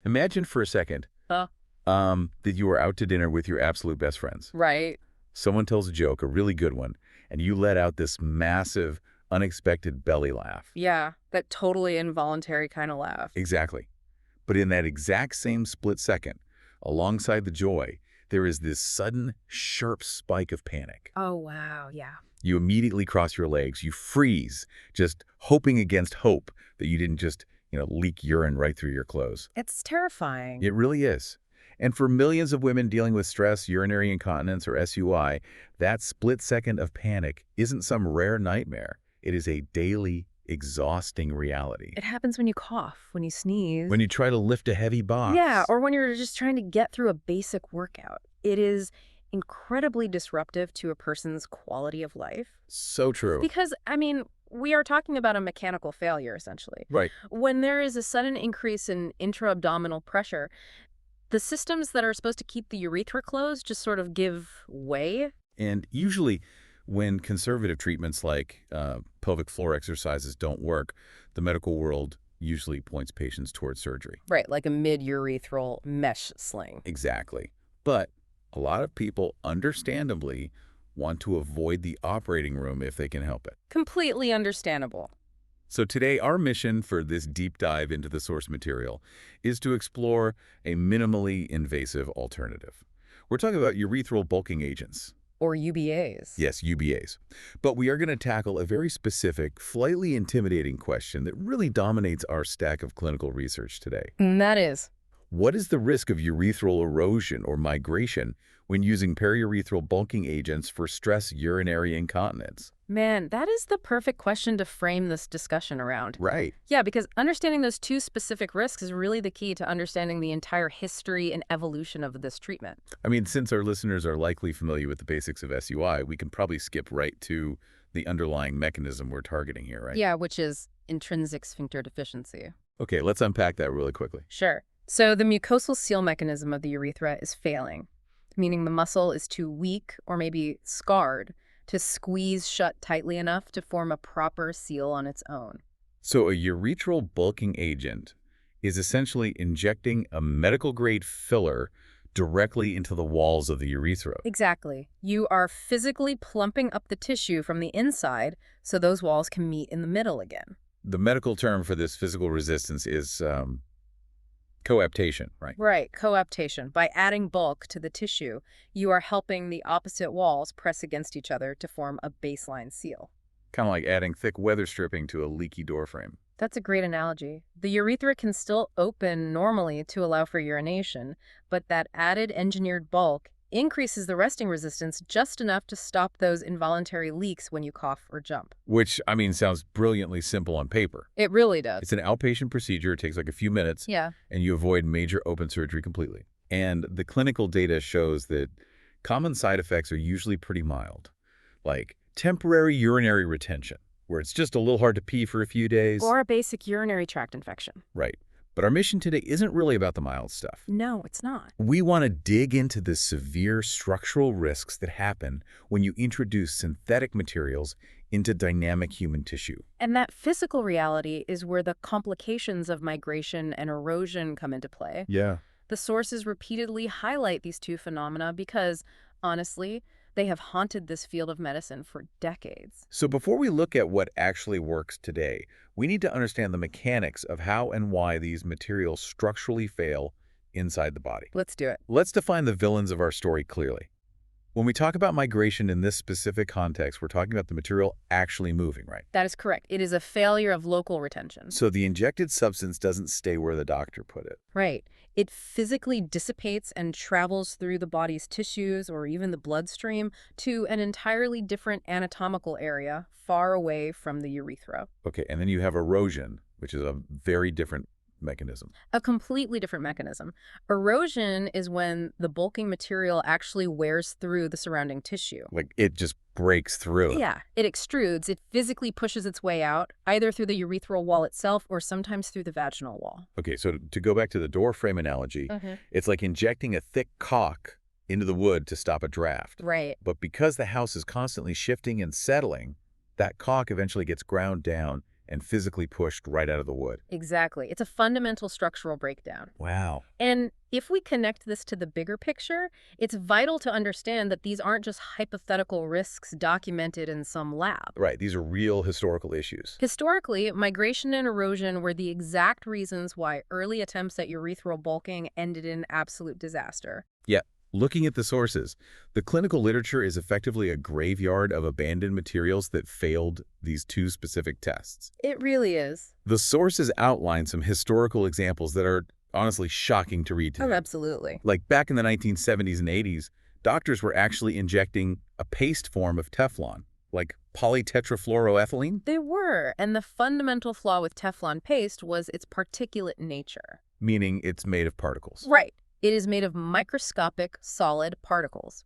Imagine for a second Uh, that you were out to dinner with your absolute best friends. right. Someone tells a joke, a really good one, and you let out this massive, unexpected belly laugh. Yeah, that totally involuntary kind of laugh. Exactly. But in that exact same split second, alongside the joy, there is this sudden, sharp spike of panic. Oh, wow. Yeah. You immediately cross your legs. You freeze, just hoping against hope that you didn't just, leak urine right through your clothes. It's terrifying. It really is. And for millions of women dealing with stress, urinary incontinence, or SUI, that split second of panic isn't some rare nightmare. It is a daily, exhausting reality. It happens when you cough, when you sneeze. When you try to lift a heavy box. Yeah, or when you're just trying to get through a basic workout. It is incredibly disruptive to a person's quality of life. So true. Because, we are talking about a mechanical failure, essentially. Right. When there is a sudden increase in intra-abdominal pressure, the systems that are supposed to keep the urethra closed just sort of give way. And usually when conservative treatments like pelvic floor exercises don't work, the medical world usually points patients towards surgery. Right, like a mid-urethral mesh sling. Exactly. But a lot of people, understandably, want to avoid the operating room if they can help it. Completely understandable. So today, our mission for this deep dive into the source material is to explore a minimally invasive alternative. We're talking about urethral bulking agents. Or UBAs. Yes, UBAs. But we are going to tackle a very specific, slightly intimidating question that really dominates our stack of clinical research today. And that is. What is the risk of urethral erosion or migration when using periurethral bulking agents for stress urinary incontinence? Man, that is the perfect question to frame this discussion around. Right. Yeah, because understanding those two specific risks is really the key to understanding the entire history and evolution of this treatment. I mean, since our listeners are likely familiar with the basics of SUI, we can probably skip right to the underlying mechanism we're targeting here, right? Yeah, which is intrinsic sphincter deficiency. Okay, let's unpack that really quickly. Sure. So the mucosal seal mechanism of the urethra is failing, meaning the muscle is too weak or maybe scarred to squeeze shut tightly enough to form a proper seal on its own. So a urethral bulking agent is essentially injecting a medical-grade filler directly into the walls of the urethra. Exactly. You are physically plumping up the tissue from the inside so those walls can meet in the middle again. The medical term for this physical resistance is coaptation, right? Right, coaptation. By adding bulk to the tissue, you are helping the opposite walls press against each other to form a baseline seal. Kind of like adding thick weather stripping to a leaky door frame. That's a great analogy. The urethra can still open normally to allow for urination, but that added engineered bulk increases the resting resistance just enough to stop those involuntary leaks when you cough or jump. Which, I mean, sounds brilliantly simple on paper. It really does. It's an outpatient procedure. It takes like a few minutes. Yeah. And you avoid major open surgery completely. And the clinical data shows that common side effects are usually pretty mild, like temporary urinary retention, where it's just a little hard to pee for a few days. Or a basic urinary tract infection. Right. But our mission today isn't really about the mild stuff. No, it's not. We want to dig into the severe structural risks that happen when you introduce synthetic materials into dynamic human tissue. And that physical reality is where the complications of migration and erosion come into play. Yeah. The sources repeatedly highlight these two phenomena because, honestly, they have haunted this field of medicine for decades. So before we look at what actually works today, we need to understand the mechanics of how and why these materials structurally fail inside the body. Let's do it. Let's define the villains of our story clearly. When we talk about migration in this specific context, we're talking about the material actually moving, right? That is correct. It is a failure of local retention. So the injected substance doesn't stay where the doctor put it. Right. It physically dissipates and travels through the body's tissues or even the bloodstream to an entirely different anatomical area far away from the urethra. Okay, and then you have erosion, which is a very different mechanism. A completely different mechanism. Erosion is when the bulking material actually wears through the surrounding tissue. Like it just breaks through. Yeah, it extrudes. It physically pushes its way out, either through the urethral wall itself or sometimes through the vaginal wall. Okay, so to go back to the door frame analogy, it's like injecting a thick caulk into the wood to stop a draft. Right. But because the house is constantly shifting and settling, that caulk eventually gets ground down and physically pushed right out of the wood. Exactly. It's a fundamental structural breakdown. Wow. And if we connect this to the bigger picture, it's vital to understand that these aren't just hypothetical risks documented in some lab. Right, these are real historical issues. Historically, migration and erosion were the exact reasons why early attempts at urethral bulking ended in absolute disaster. Yeah, looking at the sources, the clinical literature is effectively a graveyard of abandoned materials that failed these two specific tests. It really is. The sources outline some historical examples that are honestly shocking to read Oh, today. absolutely. Like back in the 1970s and 80s, doctors were actually injecting a paste form of Teflon, like polytetrafluoroethylene, They were, and the fundamental flaw with Teflon paste was its particulate nature. meaning it's made of particles. Right. It is made of microscopic, solid particles.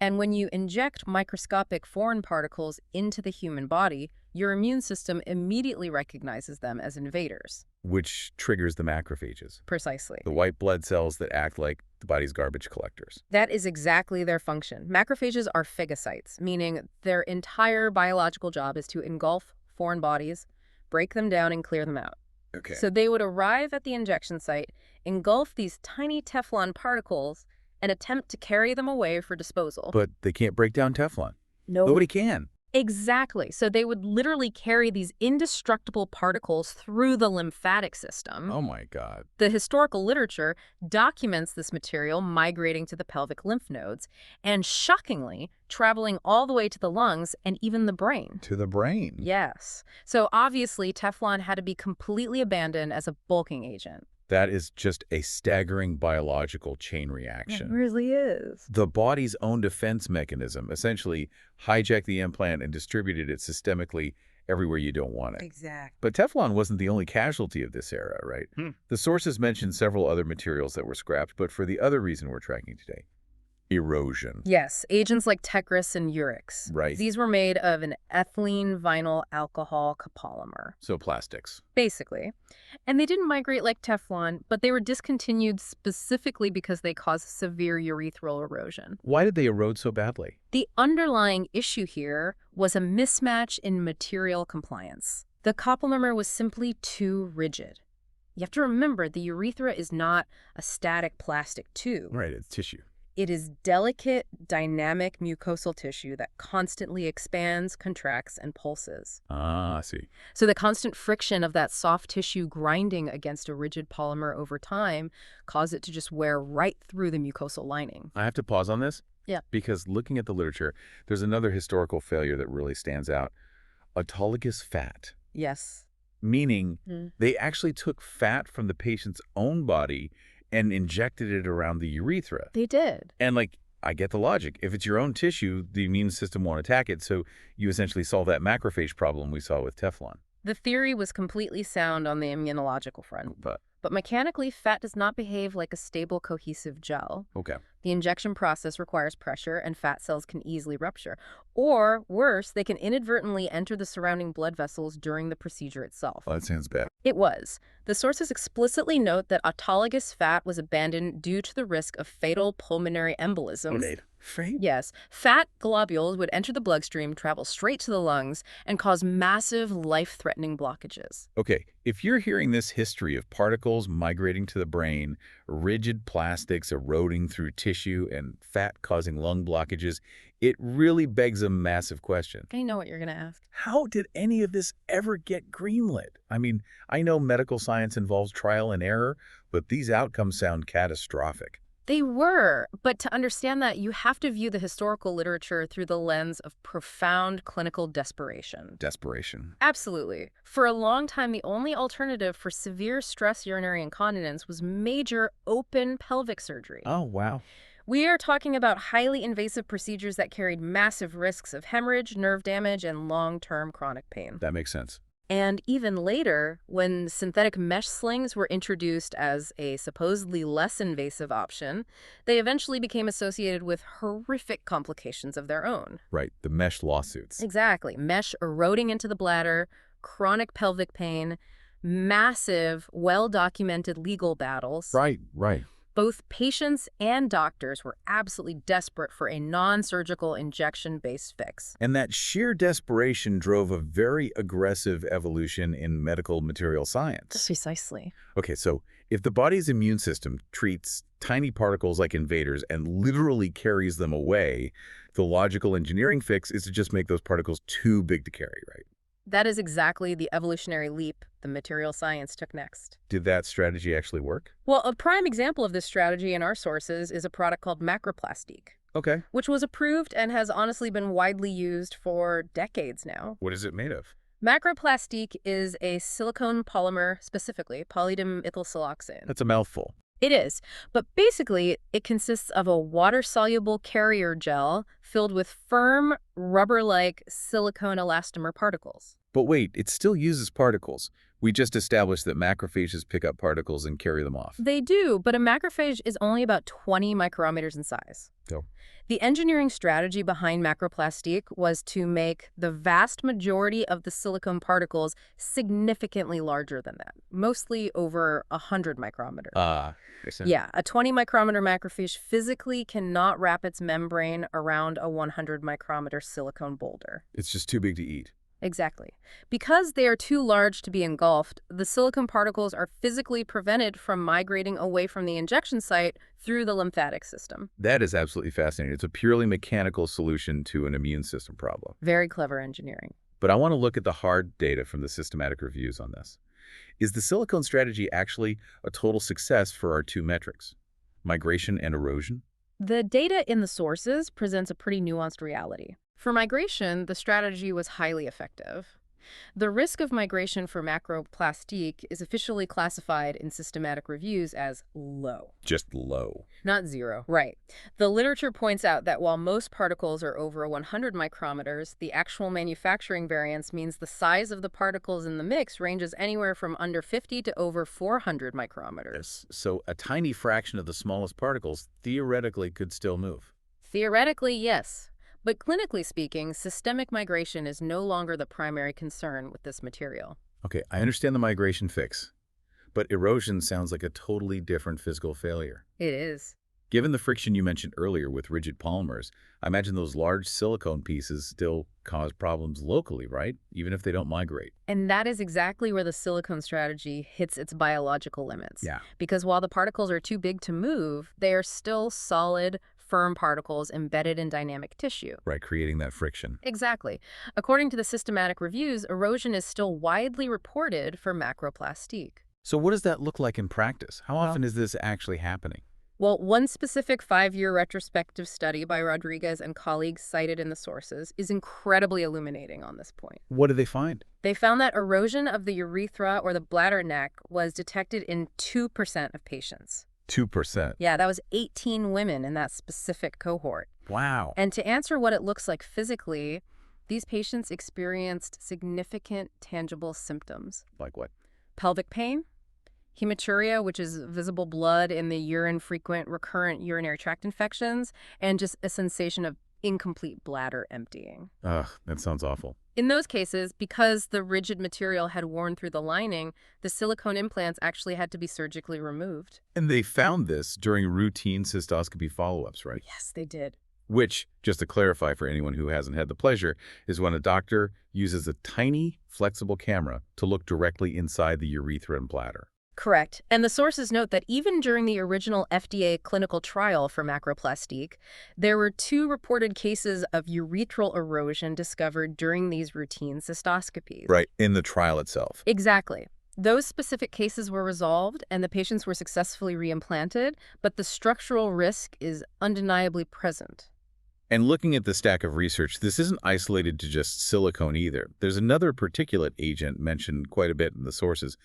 And when you inject microscopic foreign particles into the human body, your immune system immediately recognizes them as invaders. Which triggers the macrophages, Precisely. the white blood cells that act like the body's garbage collectors. That is exactly their function. Macrophages are phagocytes, meaning their entire biological job is to engulf foreign bodies, break them down, and clear them out. Okay. So they would arrive at the injection site, engulf these tiny Teflon particles, and attempt to carry them away for disposal. But they can't break down Teflon. No. Nobody can. Exactly. So they would literally carry these indestructible particles through the lymphatic system. Oh my God. The historical literature documents this material migrating to the pelvic lymph nodes and, shockingly, traveling all the way to the lungs and even the brain. To the brain. Yes. So obviously, Teflon had to be completely abandoned as a bulking agent. That is just a staggering biological chain It reaction. really is. The body's own defense mechanism essentially hijacked the implant and distributed it systemically everywhere you don't want it. Exactly. But Teflon wasn't the only casualty of this era, right? The sources mentioned several other materials that were scrapped, but for the other reason we're tracking today, erosion. Yes, agents like Tecris and Urix. Right. These were made of an ethylene vinyl alcohol copolymer, So plastics. basically. And they didn't migrate like Teflon, but they were discontinued specifically because they caused severe urethral erosion. Why did they erode so badly? The underlying issue here was a mismatch in material compliance. The copolymer was simply too rigid. You have to remember, the urethra is not a static plastic tube. Right, it's tissue. It is delicate, dynamic mucosal tissue that constantly expands, contracts, and pulses. Ah, I see. So the constant friction of that soft tissue grinding against a rigid polymer over time caused it to just wear right through the mucosal lining. I have to pause on this. Yeah. Because looking at the literature, there's another historical failure that really stands out. Autologous fat. Yes. Meaning Mm. they actually took fat from the patient's own body and injected it around the urethra. They did. And like, I get the logic. If it's your own tissue, the immune system won't attack it, so you essentially solve that macrophage problem we saw with Teflon. The theory was completely sound on the immunological front. But mechanically, fat does not behave like a stable, cohesive gel. Okay. The injection process requires pressure, and fat cells can easily rupture. Or, worse, they can inadvertently enter the surrounding blood vessels during the procedure itself. Well, that sounds bad. It was. The sources explicitly note that autologous fat was abandoned due to the risk of fatal pulmonary embolisms. Right? Yes, fat globules would enter the bloodstream, travel straight to the lungs, and cause massive, life-threatening blockages. Okay, if you're hearing this history of particles migrating to the brain, rigid plastics eroding through tissue, and fat causing lung blockages, it really begs a massive question. I know what you're going to ask. How did any of this ever get greenlit? I mean, I know medical science involves trial and error, but these outcomes sound catastrophic. They were, but to understand that, you have to view the historical literature through the lens of profound clinical desperation. Desperation. Absolutely. For a long time, the only alternative for severe stress urinary incontinence was major open pelvic surgery. Oh, wow. We are talking about highly invasive procedures that carried massive risks of hemorrhage, nerve damage, and long-term chronic pain. That makes sense. And even later, when synthetic mesh slings were introduced as a supposedly less invasive option, they eventually became associated with horrific complications of their own. Right, the mesh lawsuits. Exactly. Mesh eroding into the bladder, chronic pelvic pain, massive, well-documented legal battles. Right. Both patients and doctors were absolutely desperate for a non-surgical injection-based fix. And that sheer desperation drove a very aggressive evolution in medical material science. Precisely. Okay, so if the body's immune system treats tiny particles like invaders and literally carries them away, the logical engineering fix is to just make those particles too big to carry, right? That is exactly the evolutionary leap the material science took next. Did that strategy actually work? Well, a prime example of this strategy in our sources is a product called macroplastique, Okay. which was approved and has honestly been widely used for decades now. What is it made of? Macroplastique is a silicone polymer, specifically polydimethylsiloxane. That's a mouthful. It is, but basically it consists of a water-soluble carrier gel filled with firm, rubber-like silicone elastomer particles. But wait, it still uses particles. We just established that macrophages pick up particles and carry them off. They do, but a macrophage is only about 20 micrometers in size. So, The engineering strategy behind macroplastique was to make the vast majority of the silicone particles significantly larger than that, mostly over 100 micrometers. makes sense. Yeah, a 20 micrometer macrophage physically cannot wrap its membrane around a 100 micrometer silicone boulder. It's just too big to eat. Exactly. Because they are too large to be engulfed, the silicone particles are physically prevented from migrating away from the injection site through the lymphatic system. That is absolutely fascinating. It's a purely mechanical solution to an immune system problem. Very clever engineering. But I want to look at the hard data from the systematic reviews on this. Is the silicone strategy actually a total success for our two metrics, migration and erosion? The data in the sources presents a pretty nuanced reality. For migration, the strategy was highly effective. The risk of migration for macroplastique is officially classified in systematic reviews as low. Just low. Not zero. Right. The literature points out that while most particles are over 100 micrometers, the actual manufacturing variance means the size of the particles in the mix ranges anywhere from under 50 to over 400 micrometers. So a tiny fraction of the smallest particles theoretically could still move. Theoretically, yes. But clinically speaking, systemic migration is no longer the primary concern with this material. Okay, I understand the migration fix, but erosion sounds like a totally different physical failure. It is. Given the friction you mentioned earlier with rigid polymers, I imagine those large silicone pieces still cause problems locally, right? Even if they don't migrate. And that is exactly where the silicone strategy hits its biological limits. Yeah. Because while the particles are too big to move, they are still solid, firm particles embedded in dynamic tissue. Right, creating that friction. Exactly. According to the systematic reviews, erosion is still widely reported for macroplastique. So what does that look like in practice? How often is this actually happening? Well, one specific 5-year retrospective study by Rodriguez and colleagues cited in the sources is incredibly illuminating on this point. What did they find? They found that erosion of the urethra or the bladder neck was detected in 2% of patients. 2%. Yeah, that was 18 women in that specific cohort. Wow. And to answer what it looks like physically, these patients experienced significant tangible symptoms. Like what? Pelvic pain, hematuria, which is visible blood in the urine, frequent recurrent urinary tract infections, and just a sensation of incomplete bladder emptying. Ugh, that sounds awful. In those cases, because the rigid material had worn through the lining, the silicone implants actually had to be surgically removed. And they found this during routine cystoscopy follow-ups, right? Yes, they did. Which, just to clarify for anyone who hasn't had the pleasure, is when a doctor uses a tiny, flexible camera to look directly inside the urethra and bladder. Correct. And the sources note that even during the original FDA clinical trial for macroplastique, there were 2 reported cases of urethral erosion discovered during these routine cystoscopies. Right, in the trial itself. Exactly. Those specific cases were resolved and the patients were successfully reimplanted, but the structural risk is undeniably present. And looking at the stack of research, this isn't isolated to just silicone either. There's another particulate agent mentioned quite a bit in the sources,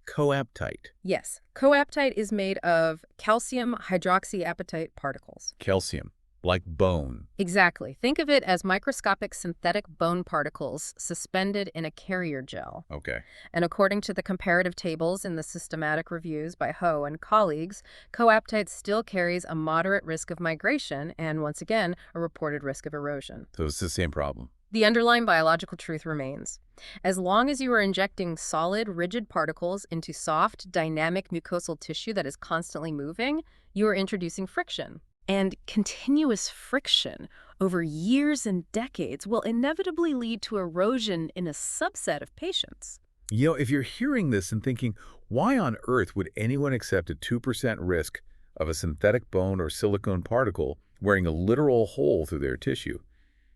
coaptite. Yes, coaptite is made of calcium hydroxyapatite particles. Calcium, like bone. Exactly. Think of it as microscopic synthetic bone particles suspended in a carrier gel. Okay. And according to the comparative tables in the systematic reviews by Ho and colleagues, coaptite still carries a moderate risk of migration and, once again, a reported risk of erosion. So it's the same problem. The underlying biological truth remains. As long as you are injecting solid, rigid particles into soft, dynamic mucosal tissue that is constantly moving, you are introducing friction. And continuous friction over years and decades will inevitably lead to erosion in a subset of patients. If you're hearing this and thinking, why on earth would anyone accept a 2% risk of a synthetic bone or silicone particle wearing a literal hole through their tissue?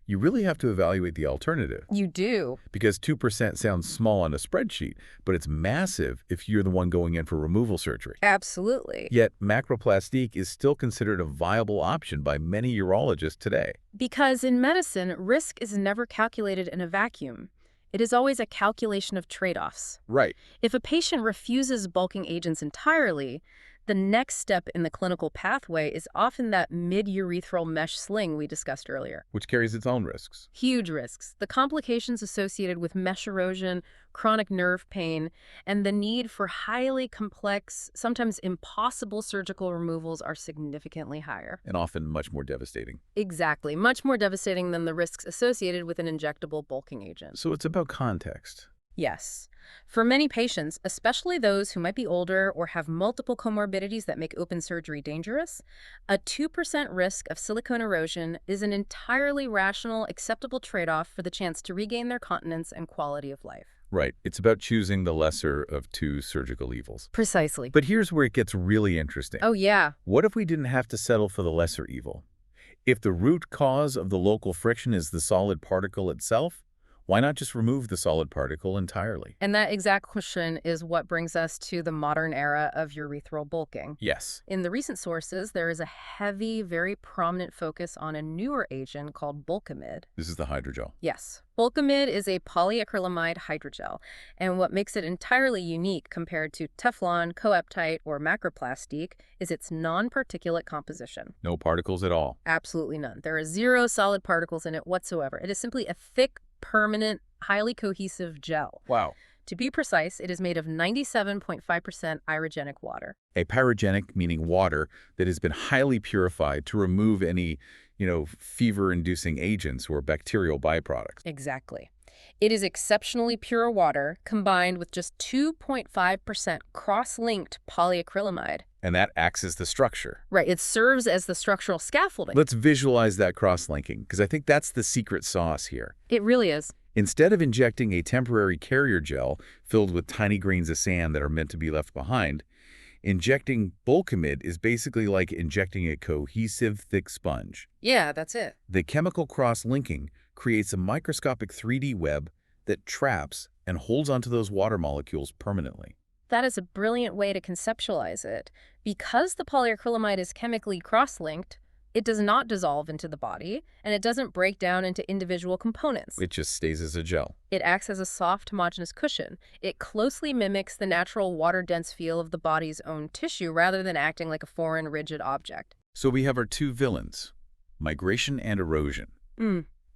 You really have to evaluate the alternative. You do. Because 2% sounds small on a spreadsheet, but it's massive if you're the one going in for removal surgery. Absolutely. Yet macroplastique is still considered a viable option by many urologists today. Because in medicine, risk is never calculated in a vacuum. It is always a calculation of trade-offs. Right. If a patient refuses bulking agents entirely, the next step in the clinical pathway is often that mid-urethral mesh sling we discussed earlier. Which carries its own risks. Huge risks. The complications associated with mesh erosion, chronic nerve pain, and the need for highly complex, sometimes impossible surgical removals are significantly higher. And often much more devastating. Exactly. Much more devastating than the risks associated with an injectable bulking agent. So it's about context. Yes. For many patients, especially those who might be older or have multiple comorbidities that make open surgery dangerous, a 2% risk of silicone erosion is an entirely rational, acceptable trade-off for the chance to regain their continence and quality of life. Right. It's about choosing the lesser of two surgical evils. Precisely. But here's where it gets really interesting. Oh, yeah. What if we didn't have to settle for the lesser evil? If the root cause of the local friction is the solid particle itself, why not just remove the solid particle entirely? And that exact question is what brings us to the modern era of urethral bulking. Yes. In the recent sources, there is a heavy, very prominent focus on a newer agent called Bulkamid. This is the hydrogel. Yes. Bulkamid is a polyacrylamide hydrogel, and what makes it entirely unique compared to Teflon, coaptite, or macroplastique is its non-particulate composition. No particles at all. Absolutely none. There are zero solid particles in it whatsoever. It is simply a thick, permanent, highly cohesive gel. Wow. To be precise, it is made of 97.5% irogenic water. A pyrogenic meaning water that has been highly purified to remove any, fever-inducing agents or bacterial byproducts. Exactly. It is exceptionally pure water combined with just 2.5% cross-linked polyacrylamide. And that acts as the structure. Right, it serves as the structural scaffolding. Let's visualize that cross-linking, because I think that's the secret sauce here. It really is. Instead of injecting a temporary carrier gel filled with tiny grains of sand that are meant to be left behind, injecting Bulkamid is basically like injecting a cohesive, thick sponge. Yeah, that's it. The chemical cross-linking creates a microscopic 3D web that traps and holds onto those water molecules permanently. That is a brilliant way to conceptualize it. Because the polyacrylamide is chemically cross-linked, it does not dissolve into the body, and it doesn't break down into individual components. It just stays as a gel. It acts as a soft, homogeneous cushion. It closely mimics the natural water-dense feel of the body's own tissue rather than acting like a foreign, rigid object. So we have our two villains, migration and erosion.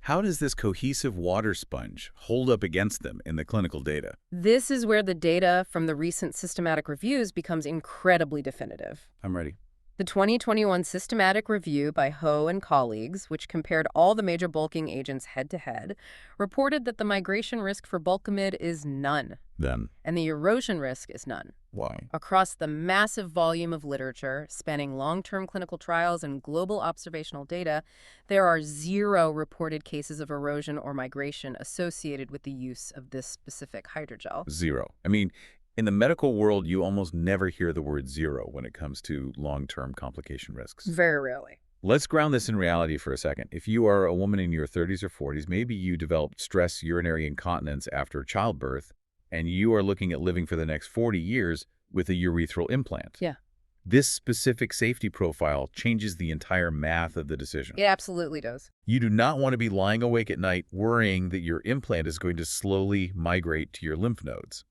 How does this cohesive water sponge hold up against them in the clinical data? This is where the data from the recent systematic reviews becomes incredibly definitive. I'm ready. The 2021 systematic review by Ho and colleagues, which compared all the major bulking agents head-to-head, reported that the migration risk for Bulkamid is none. Then, And the erosion risk is none. why? Across the massive volume of literature, spanning long-term clinical trials and global observational data, there are 0 reported cases of erosion or migration associated with the use of this specific hydrogel. 0. I mean, in the medical world, you almost never hear the word 0 when it comes to long-term complication risks. Very rarely. Let's ground this in reality for a second. If you are a woman in your 30s or 40s, maybe you developed stress urinary incontinence after childbirth, and you are looking at living for the next 40 years with a urethral implant. Yeah. This specific safety profile changes the entire math of the decision. It absolutely does. You do not want to be lying awake at night worrying that your implant is going to slowly migrate to your lymph nodes,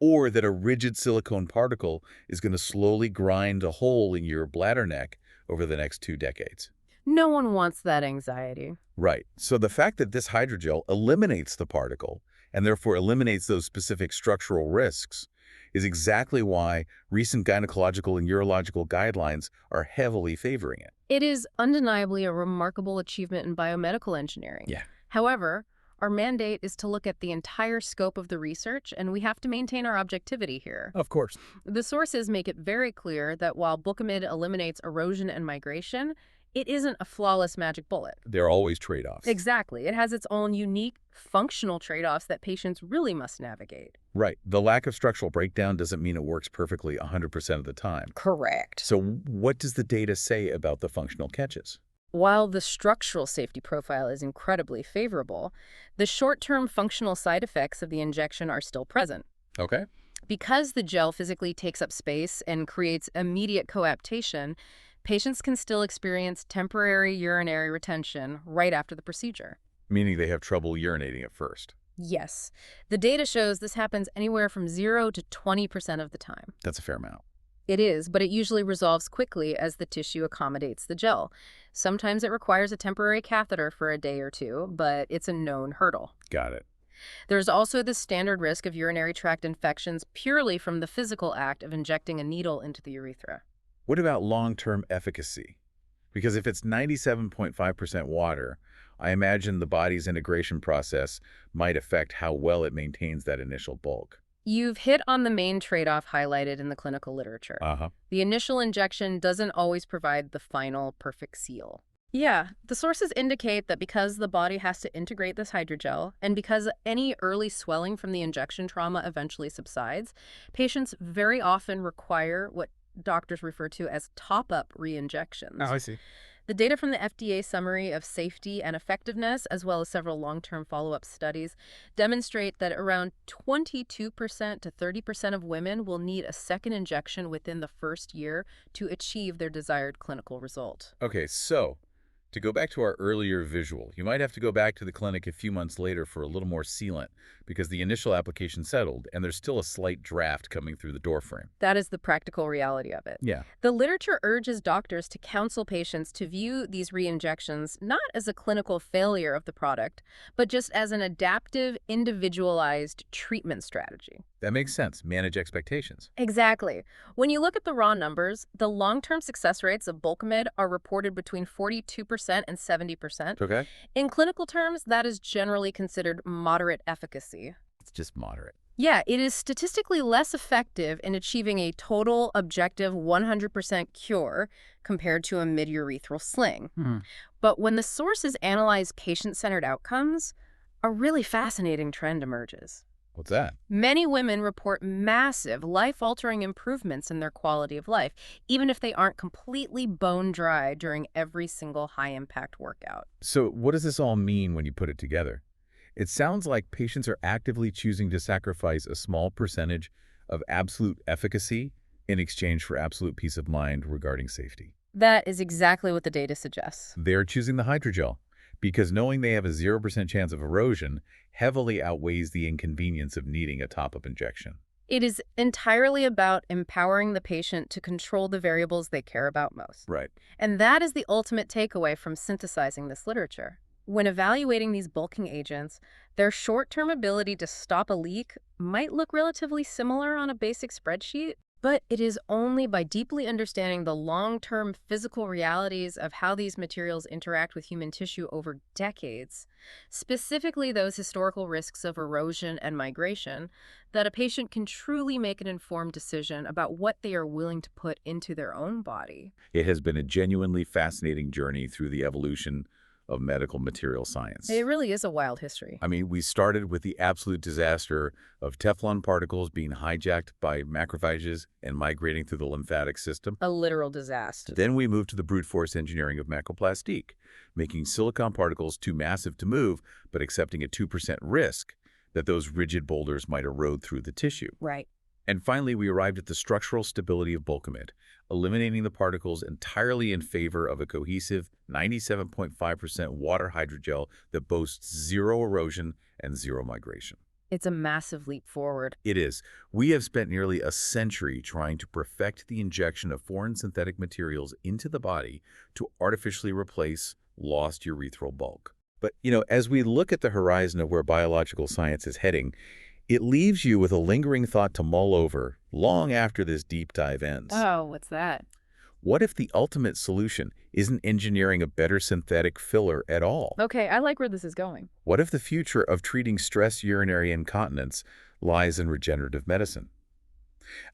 or that a rigid silicone particle is going to slowly grind a hole in your bladder neck over the next 2 decades. No one wants that anxiety. Right. So the fact that this hydrogel eliminates the particle and therefore eliminates those specific structural risks is exactly why recent gynecological and urological guidelines are heavily favoring it. It is undeniably a remarkable achievement in biomedical engineering. Yeah. However, Our mandate is to look at the entire scope of the research, and we have to maintain our objectivity here. Of course. The sources make it very clear that while Bulkamid eliminates erosion and migration, it isn't a flawless magic bullet. There are always trade-offs. Exactly. It has its own unique functional trade-offs that patients really must navigate. Right. The lack of structural breakdown doesn't mean it works perfectly 100% of the time. Correct. So what does the data say about the functional catches? While the structural safety profile is incredibly favorable, the short-term functional side effects of the injection are still present. Okay. Because the gel physically takes up space and creates immediate coaptation, patients can still experience temporary urinary retention right after the procedure. Meaning they have trouble urinating at first. Yes. The data shows this happens anywhere from 0 to 20% of the time. That's a fair amount. It is, but it usually resolves quickly as the tissue accommodates the gel. Sometimes it requires a temporary catheter for a day or two, but it's a known hurdle. Got it. There's also the standard risk of urinary tract infections purely from the physical act of injecting a needle into the urethra. What about long-term efficacy? Because if it's 97.5% water, I imagine the body's integration process might affect how well it maintains that initial bulk. You've hit on the main trade-off highlighted in the clinical literature. Uh-huh. The initial injection doesn't always provide the final perfect seal. Yeah, the sources indicate that because the body has to integrate this hydrogel, and because any early swelling from the injection trauma eventually subsides, patients very often require what doctors refer to as top-up re-injections. Oh, I see. The data from the FDA summary of safety and effectiveness, as well as several long-term follow-up studies, demonstrate that around 22% to 30% of women will need a second injection within the first year to achieve their desired clinical result. Okay, so to go back to our earlier visual, you might have to go back to the clinic a few months later for a little more sealant because the initial application settled and there's still a slight draft coming through the door frame. That is the practical reality of it. Yeah. The literature urges doctors to counsel patients to view these re-injections not as a clinical failure of the product, but just as an adaptive, individualized treatment strategy. That makes sense. Manage expectations. Exactly. When you look at the raw numbers, the long-term success rates of Bulkamid are reported between 42% and 70%. Okay. In clinical terms, that is generally considered moderate efficacy. It's just moderate. Yeah, it is statistically less effective in achieving a total objective 100% cure compared to a mid-urethral sling. But when the sources analyze patient-centered outcomes, a really fascinating trend emerges. What's that? Many women report massive, life-altering improvements in their quality of life, even if they aren't completely bone dry during every single high-impact workout. So what does this all mean when you put it together? It sounds like patients are actively choosing to sacrifice a small percentage of absolute efficacy in exchange for absolute peace of mind regarding safety. That is exactly what the data suggests. They're choosing the hydrogel because knowing they have a 0% chance of erosion heavily outweighs the inconvenience of needing a top-up injection. It is entirely about empowering the patient to control the variables they care about most. Right. And that is the ultimate takeaway from synthesizing this literature. When evaluating these bulking agents, their short-term ability to stop a leak might look relatively similar on a basic spreadsheet, but it is only by deeply understanding the long-term physical realities of how these materials interact with human tissue over decades, specifically those historical risks of erosion and migration, that a patient can truly make an informed decision about what they are willing to put into their own body. It has been a genuinely fascinating journey through the evolution of medical material science. It really is a wild history. I mean, we started with the absolute disaster of Teflon particles being hijacked by macrophages and migrating through the lymphatic system. A literal disaster. Then we moved to the brute force engineering of macroplastique, making silicon particles too massive to move, but accepting a 2% risk that those rigid boulders might erode through the tissue. Right. And finally, we arrived at the structural stability of Bulkamid, eliminating the particles entirely in favor of a cohesive 97.5% water hydrogel that boasts zero erosion and zero migration. It's a massive leap forward. It is. We have spent nearly a century trying to perfect the injection of foreign synthetic materials into the body to artificially replace lost urethral bulk. But, as we look at the horizon of where biological science is heading, it leaves you with a lingering thought to mull over long after this deep dive ends. Oh, what's that? What if the ultimate solution isn't engineering a better synthetic filler at all? Okay, I like where this is going. What if the future of treating stress urinary incontinence lies in regenerative medicine?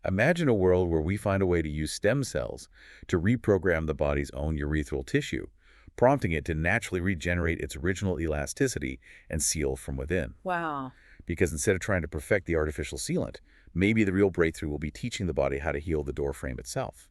Imagine a world where we find a way to use stem cells to reprogram the body's own urethral tissue, prompting it to naturally regenerate its original elasticity and seal from within. Wow. Because instead of trying to perfect the artificial sealant, maybe the real breakthrough will be teaching the body how to heal the door frame itself.